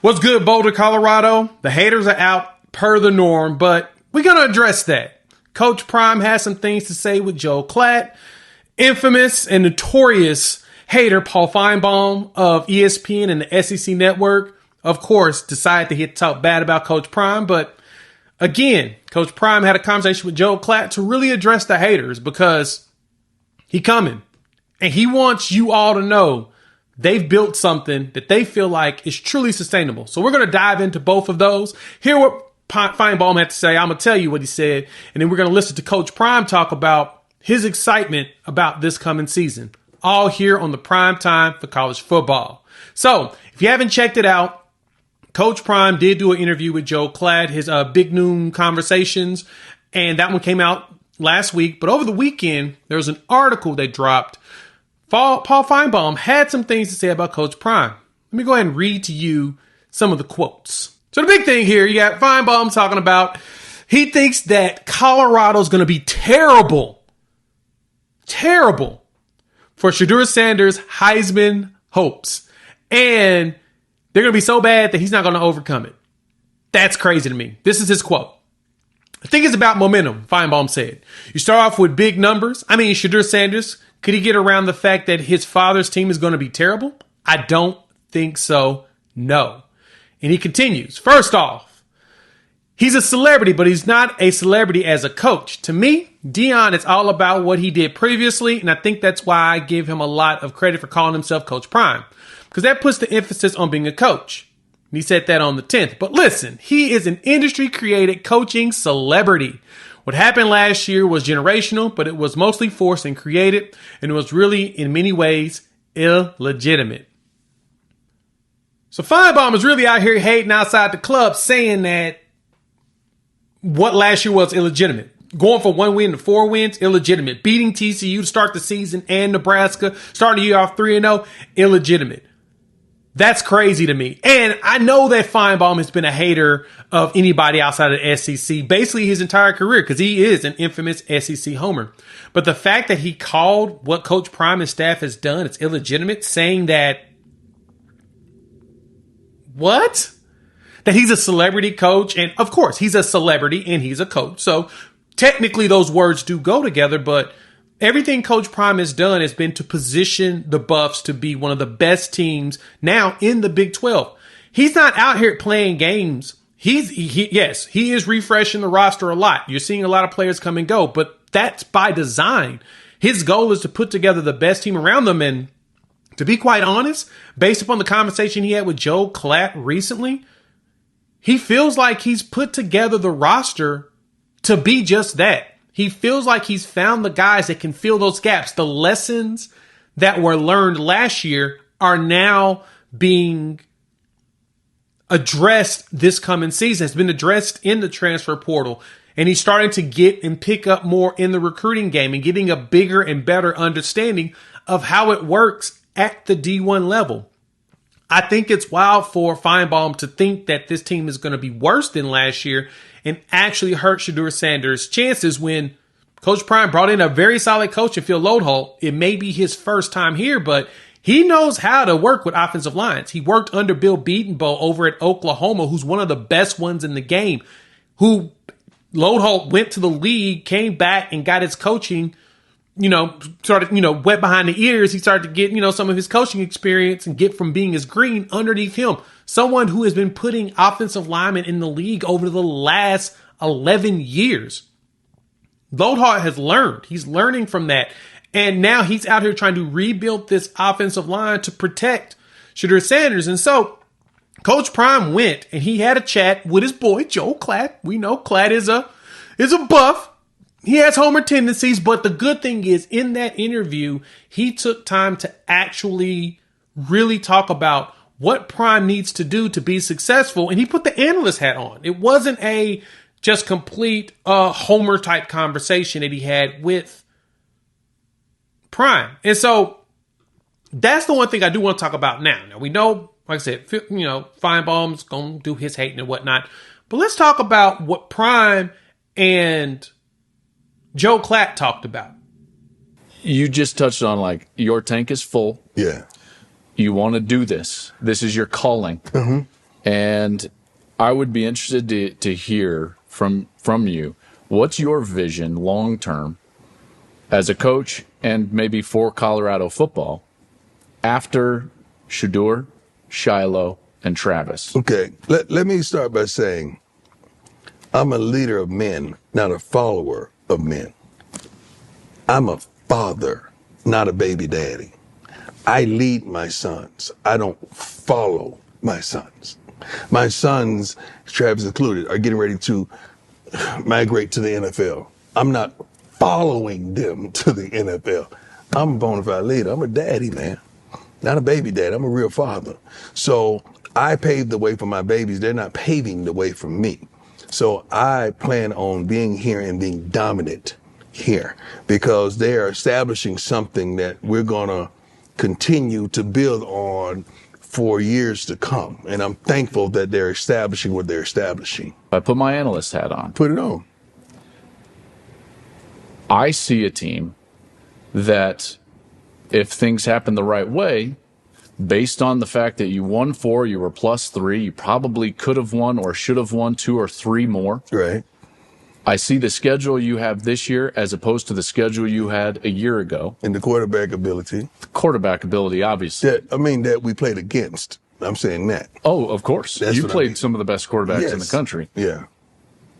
What's good, Boulder, Colorado? The haters are out per the norm, but we're going to address that. Coach Prime has some things to say with Joe Klatt. Infamous and notorious hater Paul Feinbaum of ESPN and the SEC Network, of course, decided that he'd talk bad about Coach Prime. But again, Coach Prime had a conversation with Joe Klatt to really address the haters because he coming. And he wants you all to know they've built something that they feel like is truly sustainable. So we're going to dive into both of those. Hear what Feinbaum had to say. I'm going to tell you what he said. And then we're going to listen to Coach Prime talk about his excitement about this coming season. All here on the Prime Time for College Football. So if you haven't checked it out, Coach Prime did do an interview with Joe Klatt, his Big Noon Conversations. And that one came out last week. But over the weekend, there was an article that dropped. Paul Feinbaum had some things to say about Coach Prime. Let me go ahead and read to you some of the quotes. So the big thing here, you got Feinbaum talking about he thinks that Colorado's going to be terrible for Shedeur Sanders' Heisman hopes. And they're going to be so bad that he's not going to overcome it. That's crazy to me. This is his quote. I think it's about momentum, Feinbaum said. You start off with big numbers. I mean, Shedeur Sanders, could he get around the fact that his father's team is going to be terrible? I don't think so. No. And he continues. First off, he's a celebrity, but he's not a celebrity as a coach. To me, Deion is all about what he did previously, and I think that's why I give him a lot of credit for calling himself Coach Prime, because that puts the emphasis on being a coach. And he said that on the 10th. But listen, he is an industry-created coaching celebrity. What happened last year was generational, but it was mostly forced and created, and it was really, in many ways, illegitimate. So Feinbaum is really out here hating outside the club, saying that what last year was illegitimate. Going from 1 win to 4 wins, illegitimate. Beating TCU to start the season and Nebraska, starting the year off 3-0, illegitimate. That's crazy to me. And I know that Feinbaum has been a hater of anybody outside of the SEC basically his entire career because he is an infamous SEC homer. But the fact that he called what Coach Prime and staff has done, it's illegitimate, saying that what? That he's a celebrity coach. And of course, he's a celebrity and he's a coach. So technically those words do go together, but everything Coach Prime has done has been to position the Buffs to be one of the best teams now in the Big 12. He's not out here playing games. Yes, he is refreshing the roster a lot. You're seeing a lot of players come and go, but that's by design. His goal is to put together the best team around them. And to be quite honest, based upon the conversation he had with Joe Klatt recently, he feels like he's put together the roster to be just that. He feels like he's found the guys that can fill those gaps. The lessons that were learned last year are now being addressed this coming season. It's been addressed in the transfer portal. And he's starting to get and pick up more in the recruiting game and getting a bigger and better understanding of how it works at the D1 level. I think it's wild for Feinbaum to think that this team is going to be worse than last year and actually hurt Shedeur Sanders' chances when Coach Prime brought in a very solid coach in Phil Loadholt. It may be his first time here, but he knows how to work with offensive lines. He worked under Bill Bedenbaugh over at Oklahoma, who's one of the best ones in the game, who Loadholt went to the league, came back and got his coaching, started, wet behind the ears. He started to get, some of his coaching experience and get from being as green underneath him. Someone who has been putting offensive linemen in the league over the last 11 years. Loadholt has learned. He's learning from that. And now he's out here trying to rebuild this offensive line to protect Shedeur Sanders. And so Coach Prime went and he had a chat with his boy, Joe Klatt. We know Klatt is a buff. He has homer tendencies, but the good thing is in that interview, he took time to actually really talk about what Prime needs to do to be successful. And he put the analyst hat on. It wasn't a just complete homer type conversation that he had with Prime. And so that's the one thing I do want to talk about now. Now we know, like I said, Feinbaum's going to do his hating and whatnot, but let's talk about what Prime and Joe Klatt talked about. You just touched on your tank is full. Yeah. You want to do this. This is your calling. Mm-hmm. And I would be interested to hear from you. What's your vision long term as a coach and maybe for Colorado football after Shedeur, Shiloh, and Travis? Okay, let me start by saying I'm a leader of men, not a follower of men. I'm a father, not a baby daddy. I lead my sons. I don't follow my sons. My sons, Travis included, are getting ready to migrate to the NFL. I'm not following them to the NFL. I'm a bona fide leader. I'm a daddy, man. Not a baby dad. I'm a real father. So I paved the way for my babies. They're not paving the way for me. So I plan on being here and being dominant here because they are establishing something that we're going to continue to build on for years to come. And I'm thankful that they're establishing what they're establishing. I put my analyst hat on. Put it on. I see a team that, if things happen the right way, based on the fact that you won 4, you were +3, you probably could have won or should have won 2 or 3 more. Right. I see the schedule you have this year as opposed to the schedule you had a year ago. And the quarterback ability. Quarterback ability, obviously. That we played against. I'm saying that. Oh, of course. You played some of the best quarterbacks in the country. Yeah.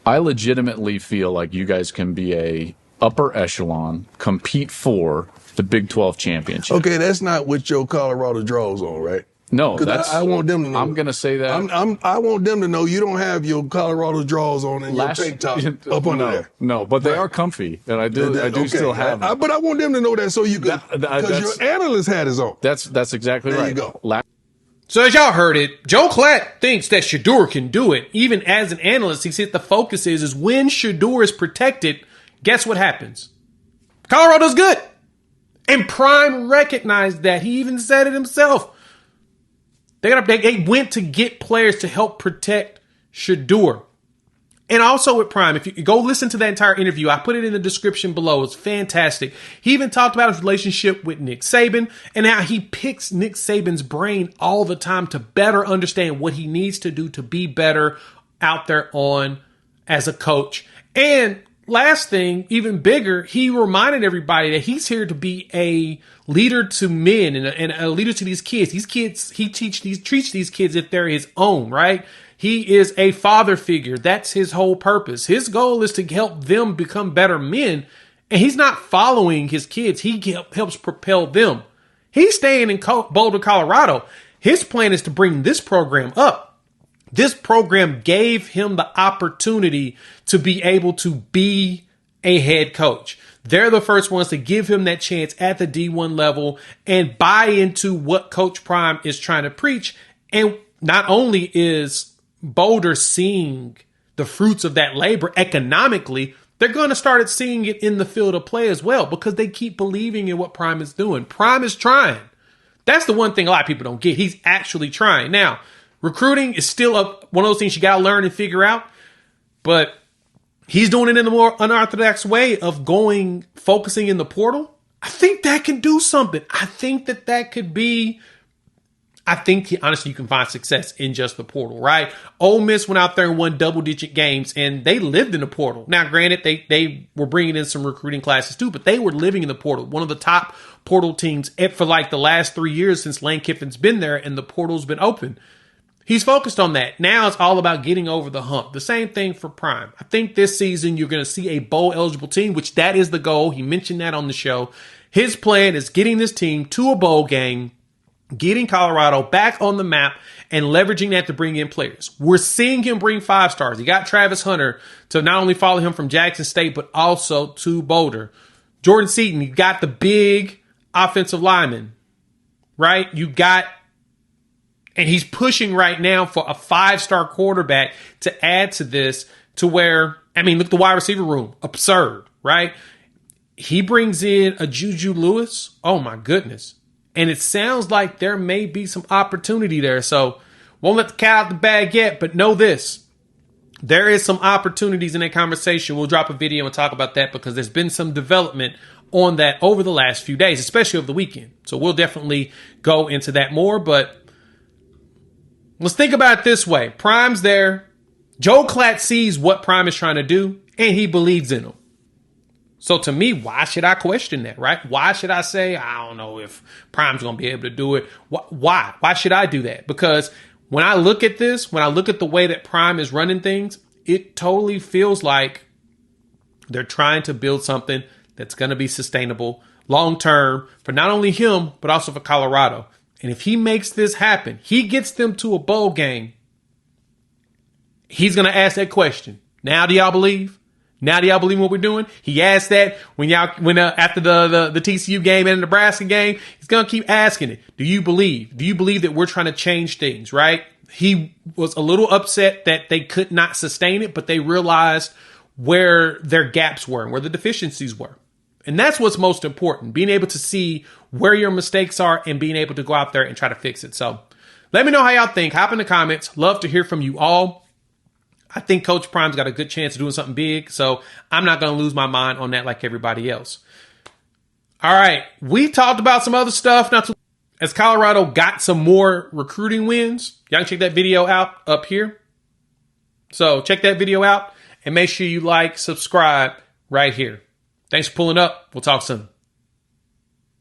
I legitimately feel like you guys can be a upper echelon, compete for the Big 12 championship. Okay, that's not what your Colorado draws on, right? No, that's. I want them to know. I'm going to say that. I want them to know you don't have your Colorado draws on and your tank top up under there. No, but they are comfy, and I do still have them. But I want them to know that so you can, because your analyst hat is on. That's exactly right. There you go. So as y'all heard it, Joe Klatt thinks that Shedeur can do it. Even as an analyst, he said the focus is when Shedeur is protected, guess what happens? Colorado's good. And Prime recognized that. He even said it himself. They went to get players to help protect Shedeur. And also with Prime, if you go listen to that entire interview, I put it in the description below. It's fantastic. He even talked about his relationship with Nick Saban and how he picks Nick Saban's brain all the time to better understand what he needs to do to be better out there on as a coach. And last thing, even bigger, he reminded everybody that he's here to be a leader to men and a leader to these kids. These kids, he treats these kids if they're his own, right? He is a father figure. That's his whole purpose. His goal is to help them become better men. And he's not following his kids. He helps propel them. He's staying in Boulder, Colorado. His plan is to bring this program up. This program gave him the opportunity to be able to be a head coach. They're the first ones to give him that chance at the D1 level and buy into what Coach Prime is trying to preach. And not only is Boulder seeing the fruits of that labor economically, they're going to start seeing it in the field of play as well because they keep believing in what Prime is doing. Prime is trying. That's the one thing a lot of people don't get. He's actually trying. Now, recruiting is still one of those things you got to learn and figure out, but he's doing it in a more unorthodox way of focusing in the portal. I think that can do something. I think honestly you can find success in just the portal, right? Ole Miss went out there and won double-digit games, and they lived in the portal. Now, granted, they were bringing in some recruiting classes too, but they were living in the portal. One of the top portal teams for like the last 3 years since Lane Kiffin's been there, and the portal's been open. He's focused on that. Now it's all about getting over the hump. The same thing for Prime. I think this season you're going to see a bowl-eligible team, which that is the goal. He mentioned that on the show. His plan is getting this team to a bowl game, getting Colorado back on the map, and leveraging that to bring in players. We're seeing him bring 5 stars. He got Travis Hunter to not only follow him from Jackson State, but also to Boulder. Jordan Seaton, you got the big offensive lineman, right? And he's pushing right now for a 5-star quarterback to add to this to where, look at the wide receiver room. Absurd, right? He brings in a Juju Lewis. Oh, my goodness. And it sounds like there may be some opportunity there. So won't let the cat out the bag yet, but know this. There is some opportunities in that conversation. We'll drop a video and talk about that because there's been some development on that over the last few days, especially over the weekend. So we'll definitely go into that more. But Let's think about it this way. Prime's there. Joe Klatt sees what Prime is trying to do, and he believes in him. So to me, why should I question that, right? Why should I say, I don't know if Prime's going to be able to do it? Why? Why should I do that? Because when I look at this, when I look at the way that Prime is running things, it totally feels like they're trying to build something that's going to be sustainable long term for not only him, but also for Colorado. And if he makes this happen, he gets them to a bowl game, he's going to ask that question. Now do y'all believe? Now do y'all believe in what we're doing? He asked that when after the TCU game and the Nebraska game. He's going to keep asking it. Do you believe? Do you believe that we're trying to change things, right? He was a little upset that they could not sustain it, but they realized where their gaps were and where the deficiencies were. And that's what's most important, being able to see where your mistakes are and being able to go out there and try to fix it. So let me know how y'all think. Hop in the comments. Love to hear from you all. I think Coach Prime's got a good chance of doing something big, so I'm not going to lose my mind on that like everybody else. All right, we talked about some other stuff as Colorado got some more recruiting wins. Y'all can check that video out up here. So check that video out and make sure you like, subscribe right here. Thanks for pulling up. We'll talk soon.